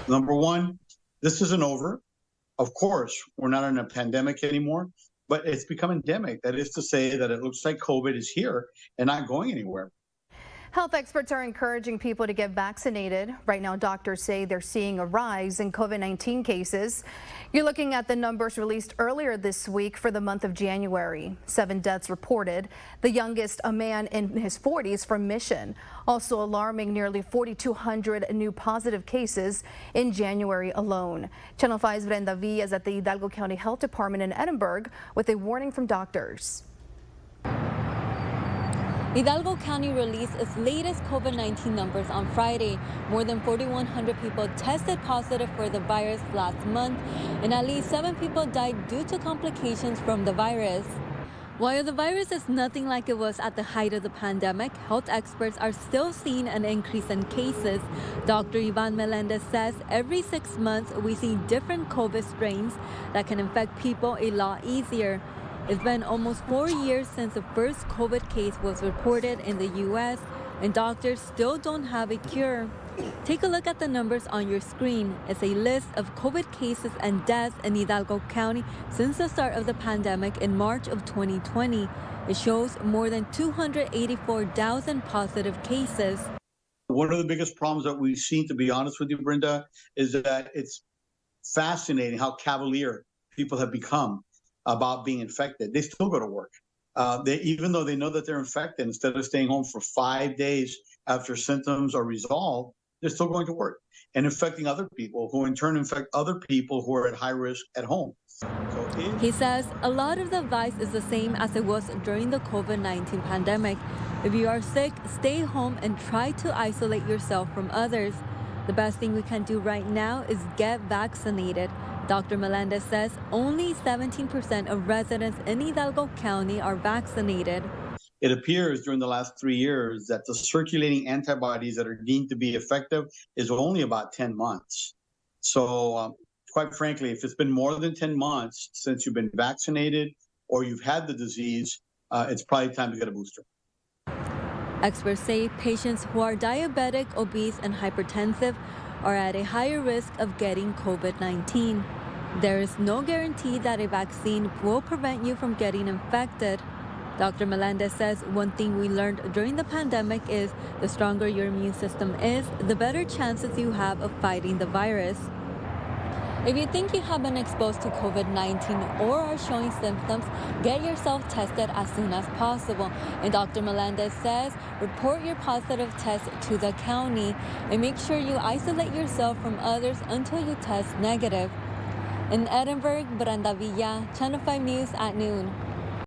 Number one, this isn't over. Of course, we're not in a pandemic anymore, but it's become endemic. That is to say that it looks like COVID is here and not going anywhere. Health experts are encouraging people to get vaccinated. Right now, doctors say they're seeing a rise in COVID-19 cases. You're looking at the numbers released earlier this week for the month of January. 7 deaths reported, the youngest a man in his 40s from Mission. Also alarming, nearly 4,200 new positive cases in January alone. Channel 5's Brenda V is at the Hidalgo County Health Department in Edinburgh with a warning from doctors. Hidalgo County released its latest COVID-19 numbers on Friday. More than 4,100 people tested positive for the virus last month, and at least 7 people died due to complications from the virus. While the virus is nothing like it was at the height of the pandemic, health experts are still seeing an increase in cases. Dr. Ivan Melendez says every 6 months we see different COVID strains that can infect people a lot easier. It's been almost 4 years since the first COVID case was reported in the U.S., and doctors still don't have a cure. Take a look at the numbers on your screen. It's a list of COVID cases and deaths in Hidalgo County since the start of the pandemic in March of 2020. It shows more than 284,000 positive cases. One of the biggest problems that we've seen, to be honest with you, Brenda, is that it's fascinating how cavalier people have become about being infected. They still go to work. Even though they know that they're infected, instead of staying home for 5 days after symptoms are resolved, they're still going to work and infecting other people, who in turn infect other people who are at high risk at home. He says a lot of the advice is the same as it was during the COVID-19 pandemic. If you are sick, stay home and try to isolate yourself from others. The best thing we can do right now is get vaccinated. Dr. Melendez says only 17% of residents in Hidalgo County are vaccinated. It appears during the last 3 years that the circulating antibodies that are deemed to be effective is only about 10 months. So quite frankly, if it's been more than 10 months since you've been vaccinated or you've had the disease, it's probably time to get a booster. Experts say patients who are diabetic, obese, and hypertensive are at a higher risk of getting COVID-19. There is no guarantee that a vaccine will prevent you from getting infected. Dr. Melendez says one thing we learned during the pandemic is the stronger your immune system is, the better chances you have of fighting the virus. If you think you have been exposed to COVID-19 or are showing symptoms, get yourself tested as soon as possible. And Dr. Melendez says report your positive test to the county and make sure you isolate yourself from others until you test negative. In Edinburgh, Brenda Villa, Channel 5 News at noon.